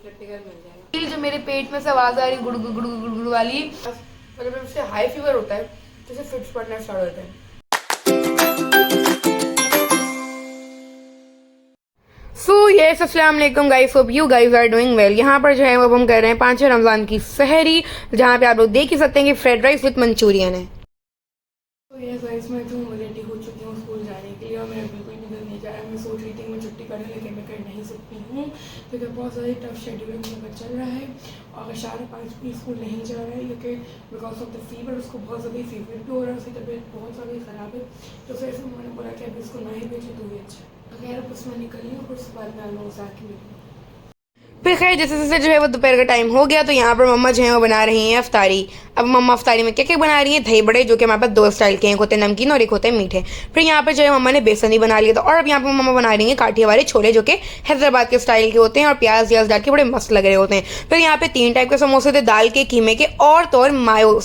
Practical मिल जाएगा। जो मेरे पेट में से आवाज आ रही गुड़ गुड़ गुड़ गुड़ गुड़ वाली, मतलब उससे हाई फीवर होता है तो उसे फिट्स पड़ना स्टार्ट होता है। सो यस, अस्सलाम वालेकुम guys, hope you guys are doing well. यहाँ पर जो है अब हम कर रहे हैं 5 रमज़ान की सहरी, जहाँ पे आप लोग देख ही सकते हैं कि फ्राइड राइस विद मंचूरियन है। तो यस गाइस, मैं तो रेडी हो चुकी हूँ स्कूल जाने के लिए और मेरा बिल्कुल भी दिल नहीं जा रहा है। मैं सोच रही थी मैं छुट्टी करूँ, लेकिन मैं कर नहीं सकती हूँ क्योंकि बहुत सारी टफ शेड्यूल मेरा चल रहा है और 4-5 भी स्कूल नहीं जा रहा है क्योंकि बिकॉज ऑफ द फीवर उसको बहुत ज़्यादा फीवर भी हो रहा है, उसकी तबीयत बहुत ज़्यादा ख़राब है। तो फिर ऐसे उन्होंने बोला कि अभी इसको ना ही भेजे तो ही अच्छा। तो खैर अब उसमें निकली हूँ, फिर उसके बाद मैं लोगों से आके मिलूँ। फिर खैर जैसे जैसे जो है वो दोपहर का टाइम हो गया तो यहाँ पर मम्मा जो है वो बना रही हैं अफ्तारी। अब मम्मा अफ्तारी में क्या क्या बना रही हैं, दही बड़े, जो कि हमारे पास 2 स्टाइल के हैं, एक होते हैं नमकीन और एक होते हैं मीठे। फिर यहाँ पर जो है मम्मा ने बेसन ही बना लिया था। और अब यहाँ पर मम्मा बना रही हैं काठियावाड़ी छोले, जो कि हैदराबाद के स्टाइल के होते हैं और प्याज व्याज डाल के बड़े मस्त लग रहे होते हैं। फिर यहाँ पे 3 टाइप के समोसे थे, दाल के, कीमे के और तो और मायो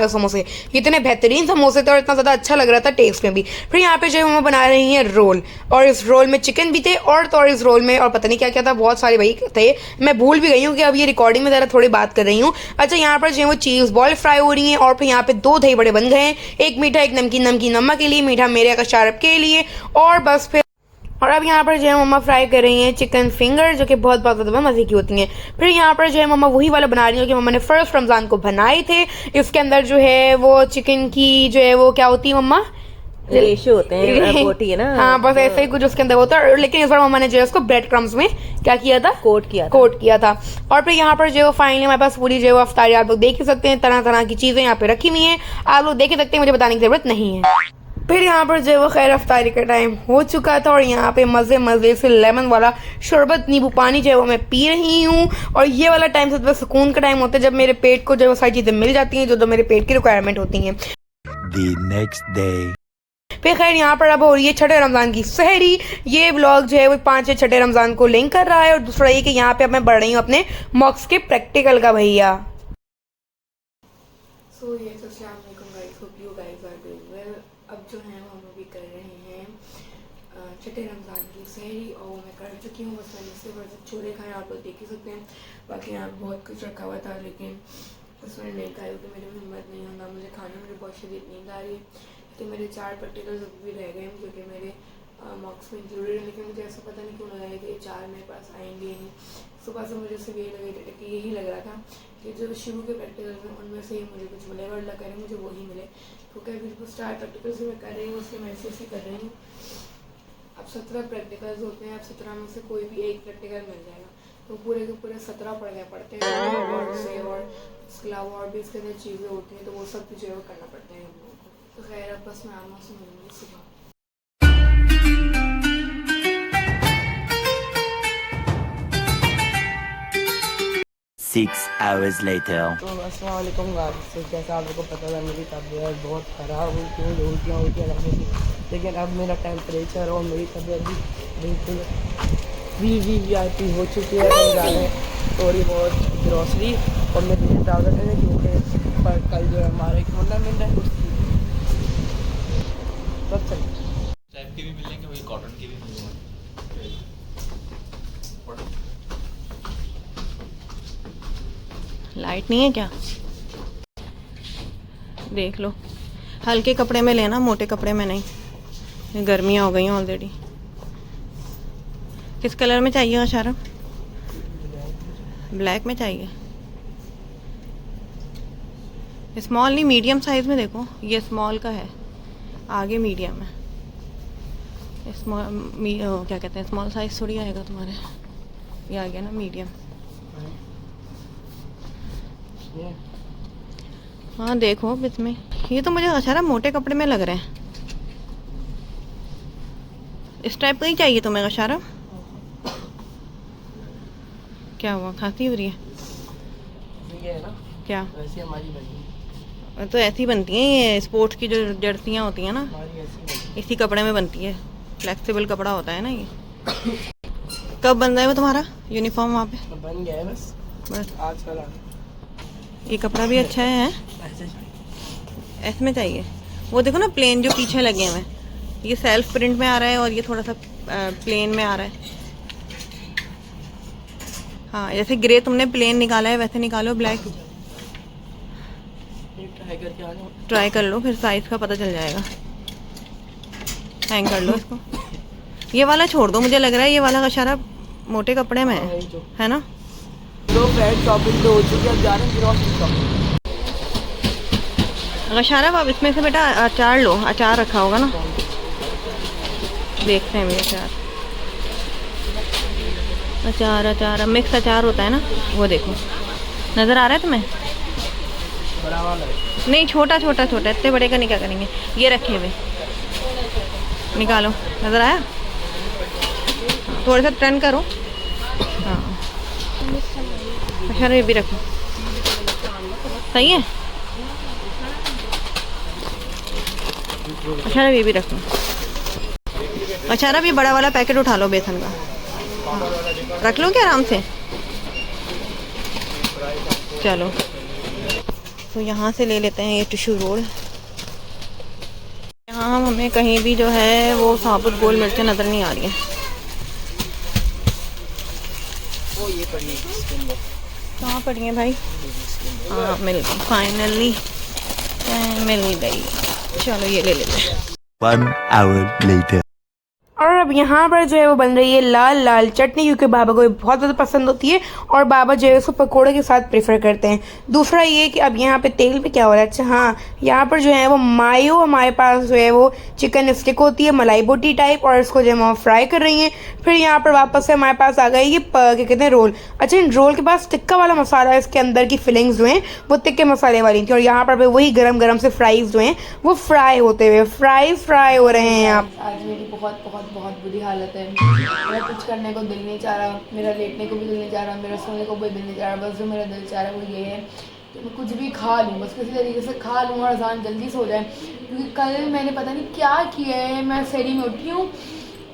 समोसे। इतने बेहतरीन समोसे थे और इतना ज़्यादा अच्छा लग रहा था टेस्ट में भी। फिर यहाँ पे जो है मम्मा बना रही हैं रोल, और इस रोल में चिकन भी थे और तो और इस रोल में और पता नहीं क्या क्या था, बहुत सारे भाई थे, मैं भूल भी गई हूँ कि अब ये रिकॉर्डिंग में ज़रा थोड़ी बात कर रही हूँ। अच्छा, यहाँ पर जो है वो चीज़ बॉल फ्राई हो रही हैं और फिर यहाँ पे 2 दही बड़े बन गए हैं, एक मीठा एक नमकीन। नमकीन मम्मा के लिए, मीठा मेरे का शारब के लिए। और बस फिर और अब यहाँ पर जो है मम्मा फ्राई कर रही हैं चिकन फिंगर, जो कि बहुत ज़्यादा मज़े की होती हैं। फिर यहाँ पर जो है मम्मा वही वाला बना रही है कि मम्मा ने फर्स्ट रमज़ान को बनाए थे। इसके अंदर जो है वो चिकन की जो है वो क्या होती है मम्मा, रेशो होते हैं, बोटी है ना। हाँ, बस ऐसे ही कुछ उसके अंदर होता है। लेकिन इस बार मम्मा ने जो है उसको ब्रेड क्रम्स में क्या किया था, कोट किया था। और फिर यहाँ पर जो है फाइनली हमारे पास पूरी जो है अफ्तारी आप लोग देख ही सकते हैं, तरह तरह की चीज़ें यहाँ पे रखी हुई हैं, आप लोग देख ही सकते हैं, मुझे बताने की जरूरत नहीं है। फिर यहाँ पर जो है वो खैर अफ्तारी का टाइम हो चुका था और यहाँ पे मज़े मज़े से लेमन वाला शरबत नींबू पानी जो है वो मैं पी रही हूँ। और ये वाला टाइम सबसे सुकून का टाइम होता है जब मेरे पेट को जो है सारी चीज़ें मिल जाती हैं जो मेरे पेट की रिक्वायरमेंट होती हैं। The next day. फिर खैर यहाँ पर अब हो रही है 6ठे रमज़ान की सहरी। ये व्लॉग जो है वो 5 या 6ठे रमज़ान को लिंक कर रहा है। और दूसरा ये कि यहाँ पे अब मैं बढ़ रही हूँ अपने मॉक्स के प्रैक्टिकल का भैया। सो ये अस्सलाम वालेकुम guys, hope you guys are doing well. अब जो है हम अभी कर रहे हैं 6ठे रमज़ान की सहरी और वो मैं कर चुकी हूँ। बस मैंने इससे छोले खाए, आप लोग देख ही सकते हैं। बाकी यहाँ बहुत कुछ रखा हुआ था लेकिन उसमें नहीं खाया क्योंकि मेरे में हिम्मत नहीं होता मुझे खाने में, बहुत शदीद नींद आ रही है। तो मेरे 4 प्रैक्टिकल्स भी रह गए हैं जो कि मेरे मॉक्स में इंक्लूडेड है, लेकिन मुझे ऐसा पता नहीं क्यों लगा कि ये 4 मेरे पास आएंगे ही नहीं। सुबह से मुझे सिर्फ यही लग रहा था कि जो शुरू के प्रैक्टिकल्स हैं उनमें से ही मुझे कुछ मिलेगा और अल्लाह करे मुझे वही मिले, क्योंकि अभी जो 4 प्रैक्टिकल्स मैं कर रही हूँ उसके मैं ऐसे कर रही हूँ। अब 17 प्रैक्टिकल्स होते हैं, अब 17 में से कोई भी एक प्रैक्टिकल मिल जाएगा, तो पूरे के पूरे 17 पढ़ते हैं और से और इसके अलावा और भी इसके अंदर चीज़ें होती हैं तो वो सब जो है करना पड़ता है हम लोगों को। तो खैर अब बस मैं आमा से मिलूँगी सुबह। 6 hours later. तो अस्सलाम वालेकुम गाइस, जैसा आप लोगों को पता था मेरी तबीयत बहुत ख़राब हुई थी, मुझे उल्टियाँ लगती थी, लेकिन अब मेरा टेम्परेचर और मेरी तबीयत भी बिल्कुल वी हो चुकी है। हम जा रहे हैं थोड़ी बहुत ग्रॉसरी और मेरे लिए ट्राउज़र है क्योंकि पर कल जो है हमारा एक टूर्नामेंट है उसकी सब चल टाइप के भी मिलेंगे, वही कॉटन के भी मिलेंगे। लाइट नहीं है क्या, देख लो। हल्के कपड़े में लेना, मोटे कपड़े में नहीं, ये गर्मियाँ हो गई हैं ऑलरेडी। किस कलर में चाहिए शारम? ब्लैक में चाहिए। स्मॉल नहीं, मीडियम साइज़ में देखो, ये स्मॉल का है, आगे मीडियम है। स्मॉल क्या कहते हैं, स्मॉल साइज़ थोड़ी आएगा तुम्हारे, ये आ गया ना मीडियम। हाँ देखो इसमें, ये तो मुझे अशारा मोटे कपड़े में लग रहे हैं। इस टाइप का ही चाहिए तुम्हें अशारा? क्या हुआ, खांसी हो रही है? ये है ना, क्या वैसे हमारी बनी तो ऐसी बनती हैं ये स्पोर्ट्स की जो जर्सियाँ होती हैं ना, हमारी ऐसी इसी कपड़े में बनती है। फ्लेक्सिबल कपड़ा होता है ना ये। कब बन रहा है वो तुम्हारा यूनिफॉर्म वहाँ पे? बन गया है बस आज कल। ये कपड़ा भी अच्छा है, ऐसे में चाहिए। वो देखो ना प्लेन जो पीछे लगे हुए हैं, ये सेल्फ प्रिंट में आ रहा है और ये थोड़ा सा प्लेन में आ रहा है। हाँ जैसे ग्रे तुमने प्लेन निकाला है वैसे निकालो ब्लैक। ट्राई करके आना। ट्राई कर लो फिर साइज का पता चल जाएगा। हैंग कर लो इसको। ये वाला छोड़ दो, मुझे लग रहा है ये वाला कशारा मोटे कपड़े में है ना। दो फ्रेंड शॉपिंग तो हो चुकी है, अब जा रहे हैं ग्रॉसरी शॉपिंग। कशारा अब इसमें से बेटा अचार लो, अचार रखा होगा ना, देखते हैं मेरे अचार। अचार मिक्स अचार होता है ना, वो देखो नज़र आ रहा है तुम्हें? बड़ा वाला है। नहीं छोटा छोटा छोटा, इतने बड़े का नहीं, क्या करेंगे। ये रखे हुए निकालो, नज़र आया? थोड़ा सा टर्न करो। हाँ अच्छा ये भी रखो, सही है। अच्छा ये भी रखो। अच्छा ना ये बड़ा वाला पैकेट उठा लो बेसन का। हाँ। रख लो क्या आराम से। चलो तो यहाँ से ले लेते हैं ये टिश्यू रोल। यहाँ हमें कहीं भी जो है वो साबुत गोल मिर्चें नज़र नहीं आ रही हैं। वो ये पड़ी है इसके अंदर। कहाँ पड़ी हैं भाई? हाँ मिल गई फाइनली, मिल गई। चलो ये ले लेते हैं। 1 hour later. और अब यहाँ पर जो है वो बन रही है लाल लाल चटनी, क्योंकि बाबा को बहुत ज़्यादा पसंद होती है और बाबा जो है उसको पकोड़े के साथ प्रेफर करते हैं। दूसरा ये कि अब यहाँ पे तेल पे क्या हो रहा है, अच्छा हाँ यहाँ पर जो है वो मायो हमारे पास जो है वो चिकन स्टिक होती है मलाई बोटी टाइप, और इसको जो है वो फ्राई कर रही हैं। फिर यहाँ पर वापस से हमारे पास आ गई ये क्या कहते हैं रोल। अच्छा इन रोल के पास टिक्का वाला मसाला, इसके अंदर की फिलिंग्स जो हैं वो टिक्के मसाले वाली थी, और यहाँ पर वही गरम गरम से फ्राइज जो हैं वो फ्राई होते हुए फ्राई हो रहे हैं। आप आज मेरी बहुत बहुत बहुत बुरी हालत है। मेरा कुछ करने को दिल नहीं चाह रहा, मेरा लेटने को भी दिल नहीं चाह रहा, मेरा सोने को भी दिल नहीं चाह रहा। बस जो मेरा दिल चाह रहा है वो ये है कि मैं कुछ भी खा लूँ, बस किसी तरीके से खा लूँ और अजान जल्दी से हो जाए। क्योंकि कल मैंने पता नहीं क्या किया है, मैं सहरी में उठी हूँ,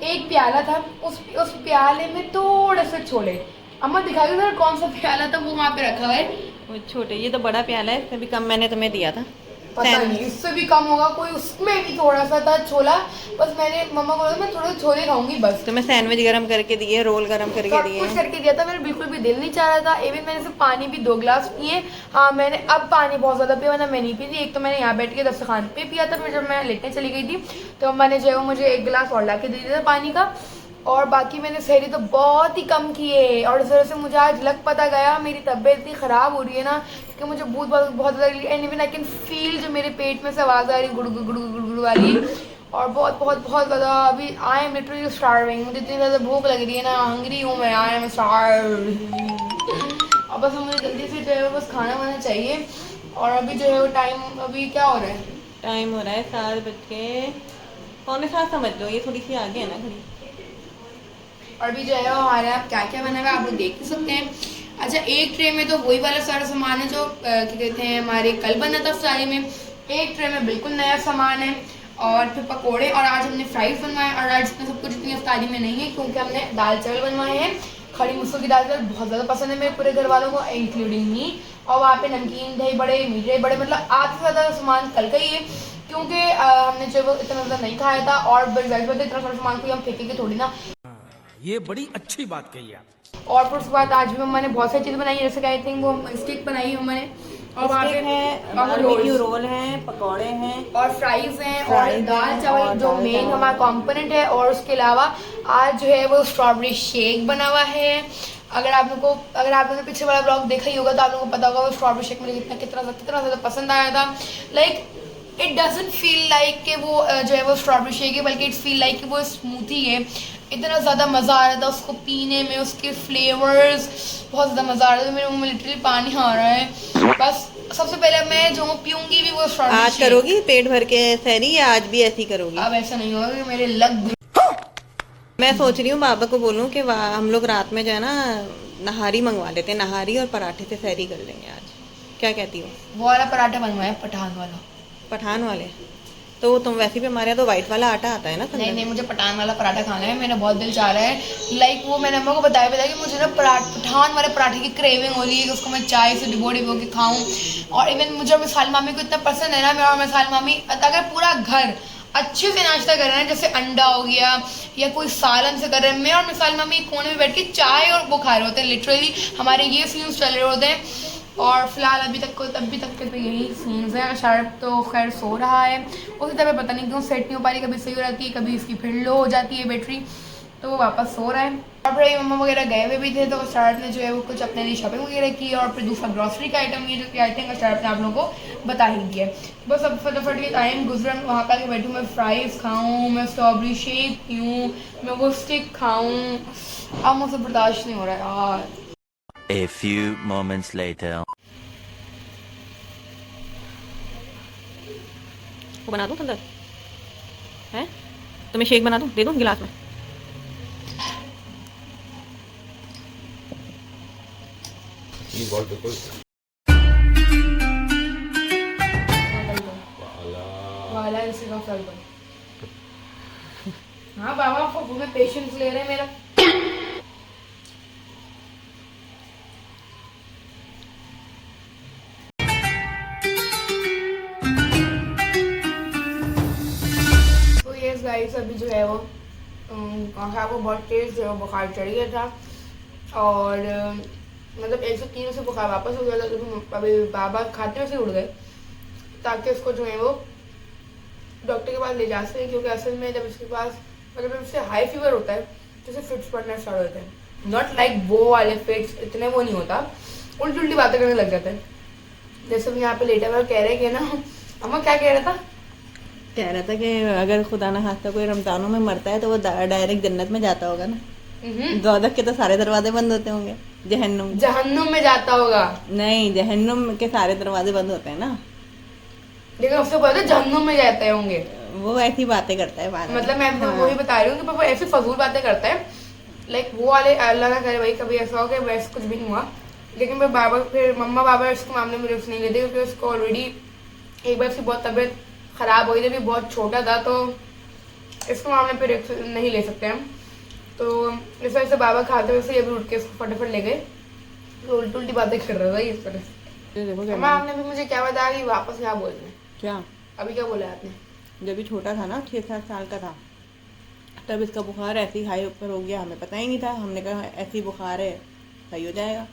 एक प्याला था, उस प्याले में थोड़े से छोले। अम्मा दिखाई दो कौन सा प्याला था, वो वहाँ पे रखा हुआ है। वो छोटे, ये तो बड़ा प्याला है, इससे भी कम मैंने तुम्हें दिया था। पता नहीं इससे भी कम होगा कोई, उसमें भी थोड़ा सा था छोला। बस मैंने मम्मा को बोला मैं थोड़े छोले खाऊंगी बस। तुम्हें सैंडविच गरम करके दिए, रोल गरम करके सब दिए, कुछ करके दिया था, मेरा बिल्कुल भी दिल नहीं चाह रहा था। इवन मैंने सिर्फ पानी भी 2 गिलास पिए। हाँ मैंने अब पानी बहुत ज़्यादा पिया, वरना मैं नहीं पी थी। एक तो मैंने यहाँ बैठ के दस्तरखान पे पिया था, फिर जब मैं लेटने चली गई थी तो अम्मा ने जो है वो मुझे 1 गिलास और ला के दे दिया था पानी का। और बाकी मैंने सहरी तो बहुत ही कम की है, और इस वजह से मुझे आज लग पता गया मेरी तबीयत इतनी ख़राब हो रही है ना कि मुझे बहुत ज़्यादा, and even I can feel जो मेरे पेट में से आवाज़ आ रही गुड़ गुड़ गुड़ गुड़ गुड़ वाली, और बहुत बहुत बहुत ज़्यादा। अभी आई एम लिटरली स्टार्विंग, मुझे इतनी ज़्यादा भूख लग रही है ना, हंग्री हूँ मैं, आई एम स्टार्विंग। और बस मुझे जल्दी से जो है बस खाना वाना चाहिए। और अभी जो है वो टाइम अभी क्या हो रहा है, टाइम हो रहा है 7:15 समझ लो, ये थोड़ी सी आगे है ना घड़ी। और भी जो है वो हमारे यहाँ क्या क्या बना हुआ आप लोग देख सकते हैं। अच्छा एक ट्रे में तो वही वाला सारा सामान है जो क्या कहते हैं हमारे कल बना था सारे में। एक ट्रे में बिल्कुल नया सामान है, और फिर पकोड़े, और आज हमने फ्राइज बनवाए। और आज इसमें सब कुछ इतनी अफ्तारी में नहीं है क्योंकि हमने दाल चावल बनवाए हैं। खड़ी मसूर की दाल चावल बहुत ज़्यादा पसंद है मेरे पूरे घर वालों को, इंक्लूडिंग मी। और वहाँ पे नमकीन दही बड़े मीठे बड़े, मतलब आधे से ज़्यादा सामान कल का ही है क्योंकि हमने जो वो इतना ज़्यादा नहीं खाया था। और इतना सारा सामान को हम फेंकेंगे थोड़ी ना, ये बड़ी अच्छी बात कही आप। और फिर उसके बाद आज भी मम्मा ने बहुत सारी चीज़ें बनाई, जैसे आई थिंक वो स्टिक बनाई है मैंने, और वहाँ पे बारबेक्यू रोल हैं, पकौड़े हैं और फ्राइज हैं और दाल चावल जो मेन हमारा कंपोनेंट है। और उसके अलावा आज जो है वो स्ट्रॉबेरी शेक बना हुआ है। अगर आप लोगों ने पीछे वाला ब्लॉग देखा ही होगा तो आप लोगों को पता होगा वो स्ट्रॉबेरी शेक मुझे कितना ज़्यादा पसंद आया था। Like it doesn't feel like कि वो जो है वो स्ट्रॉबेरी शेक है, बल्कि इट फील लाइक कि वो स्मूथी है। इतना ज़्यादा मज़ा आ रहा था उसको पीने में, उसके फ्लेवर्स बहुत ज़्यादा मज़ा आ रहा था। मेरे मुँह में लिटरली पानी आ रहा है। बस सबसे पहले मैं जो पीऊँगी भी वो स्ट्रॉबेरी आज करोगी पेट भर के सहरी, या आज भी ऐसी करोगी? अब ऐसा नहीं होगा कि मेरे लग। मैं सोच रही हूँ बाबा को बोलूँ कि हम लोग रात में जो है ना नहारी मंगवा लेते हैं, नहारी और पराठे से सहरी कर लेंगे आज। क्या कहती हो? वो वाला पराठा बनवाया पठान वाला। पठान वाले तो तुम वैसे भी हमारे यहाँ तो वाइट वाला आटा आता है ना। नहीं मुझे पठान वाला पराठा खाना है, मेरा बहुत दिल चाह रहा है। लाइक वो मैंने अम्मा को बताया कि मुझे ना पठान वाले पराठे की क्रेविंग हो रही है कि उसको मैं चाय से डिबो के खाऊं। और इवन मुझे मिसाल मामी को इतना पसंद है ना, मेरा और मिसाल मामी अगर पूरा घर अच्छे से नाश्ता कर रहे हैं, जैसे अंडा हो गया या कोई सालन से कर रहे हैं। मैं और मिसाल मम्मी एक कोने में बैठ के चाय और वो खा रहे होते हैं। लिटरली हमारे ये सीन्स चल रहे होते हैं। और फिलहाल अभी तक के तो यही सीन्स हैं। शायद तो खैर सो रहा है, उसी तरह पता नहीं क्यों सेट नहीं हो पा रही, कभी सही हो जाती है, कभी इसकी फिर लो हो जाती है बैटरी, तो वो वापस सो रहा है। और फिर मम्मा वगैरह गए हुए भी थे, तो शायद ने जो है वो कुछ अपने लिए शॉपिंग वगैरह की, और फिर दूसरा ग्रॉसरी का आइटम ये जो कि आई थिंक शायद ने आप लोगों को बता ही दिया। बस अब फटाफट के टाइम गुजरा, वहाँ का बैठूँ, मैं फ्राइज़ खाऊँ, मैं स्ट्रॉबेरी शेक पीऊँ, मैं वो स्टिक खाऊँ, अब मुझसे बर्दाश्त नहीं हो रहा है यार। A few moments later. वो बना दूँ अंदर है, तो मैं शेक बना दूँ, दे दूँ गिलास में। वाला इसी का फल बन। हाँ बाबा पप्पू में पेशेंस ले रहे हैं मेरा। तो ये गाइस अभी जो है वो को बहुत तेज जो है बुखार चढ़ गया था, और मतलब 103 से बुखार वापस हो गया था। तो अभी बाबा खाते हुए से उड़ गए, ताकि उसको जो है वो डॉक्टर के पास ले जा सके, क्योंकि असल में जब इसके पास मतलब जब इससे हाई फीवर होता है तो इसे फिट्स पड़ना स्टार्ट होते हैं। नॉट लाइक वो वाले फिट्स, इतने वो नहीं होता, उल्टी उल्टी बातें करने लग जाते हैं। जैसे हम यहाँ पे लेटा हुआ कह रहे हैं कि ना, अम्मा क्या कह रहा था? कह रहा था कि अगर खुदा ना खास्ता कोई रमजानों में मरता है तो वो डायरेक्ट जन्नत में जाता होगा ना। दोज़ख के तो सारे दरवाजे बंद होते होंगे, जहन्नुम में जाता होगा। नहीं, जहन्नुम के सारे दरवाजे बंद होते हैं ना, लेकिन उससे पहले जहन्नुम में जाते होंगे। वो ऐसी बातें करता है बाद में। मतलब मैं वही बता रही हूँ कि पापा ऐसी फजूल बातें करता है, लाइक वो वाले, अल्लाह ना करे भाई कभी ऐसा हो कि वैसे कुछ भी नहीं हुआ। लेकिन फिर मम्मा बाबा इसके मामले में रिस्क नहीं लेते, क्योंकि उसको ऑलरेडी एक बार उसकी बहुत तबीयत ख़राब हुई, जब भी बहुत छोटा था, तो इसके मामले पर रिस्क नहीं ले सकते हम। तो इस वजह से बाबा खाते हुए से ये भी उठ के उसको फटाफट ले गए, तो उल्टी उल्टी बातें कर रहा था इस तरह से। आपने भी मुझे क्या बताया कि वापस क्या बोल रहे हैं? क्या अभी क्या बोला आपने? जब भी छोटा था ना, 6-7 साल का था, तब इसका बुखार ऐसे ही हाई ऊपर हो गया, हमें पता ही नहीं था। हमने कहा ऐसी बुखार है, सही हो जाएगा।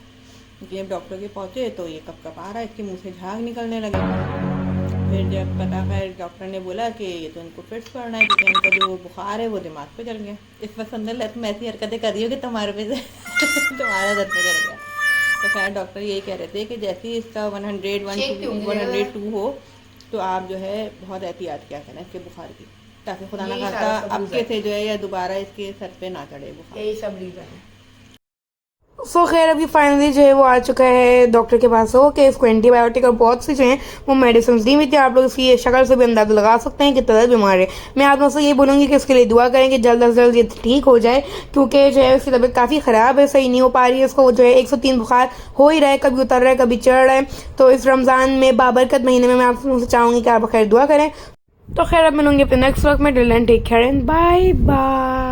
लेकिन जब डॉक्टर के पहुँचे तो ये कब आ रहा है, इसके मुंह से झाग निकलने लगे। फिर जब पता फिर डॉक्टर ने बोला कि ये तो इनको फिट्स पड़ना है, क्योंकि इनका जो बुखार है वो दिमाग पे चल गया। इस वक्त समझ तुम ऐसी हरकतें कर रही हो कि तुम्हारे पे से तुम्हारा दर्द पे चल गया। तो खैर डॉक्टर यही कह रहे थे कि जैसे ही इसका 102 हो तो आप जो है बहुत एहतियात किया करें इसके बुखार की, ताकि खुदा ना खास्ता आपके से जो है या दोबारा इसके सर पे ना चढ़े बुखार। यही सब रीज़न है। सो खैर अभी फाइनली जो है वो आ चुका है डॉक्टर के पास हो कि इसको एंटीबायोटिक और बहुत सी जो हैं वो मेडिसिन दी हुई थी। आप लोग इसकी शक्ल से भी अंदाजा लगा सकते हैं कि कितना बीमार है। मैं आप लोगों से ये बोलूँगी कि इसके लिए दुआ करें कि जल्द से जल्द ये ठीक हो जाए, क्योंकि जो है उसकी तबीयत काफ़ी ख़राब है, सही नहीं हो पा रही है। इसको जो है 103 बुखार हो ही रहा है, कभी उतर रहा है कभी चढ़ रहा है। तो इस रमज़ान में बाबरकत महीने में मैं आप लोगों से चाहूँगी कि आप खैर दुआ करें। तो खैर अब मिलूंगी अपने नेक्स्ट व्लॉग में। Till then take care and bye bye.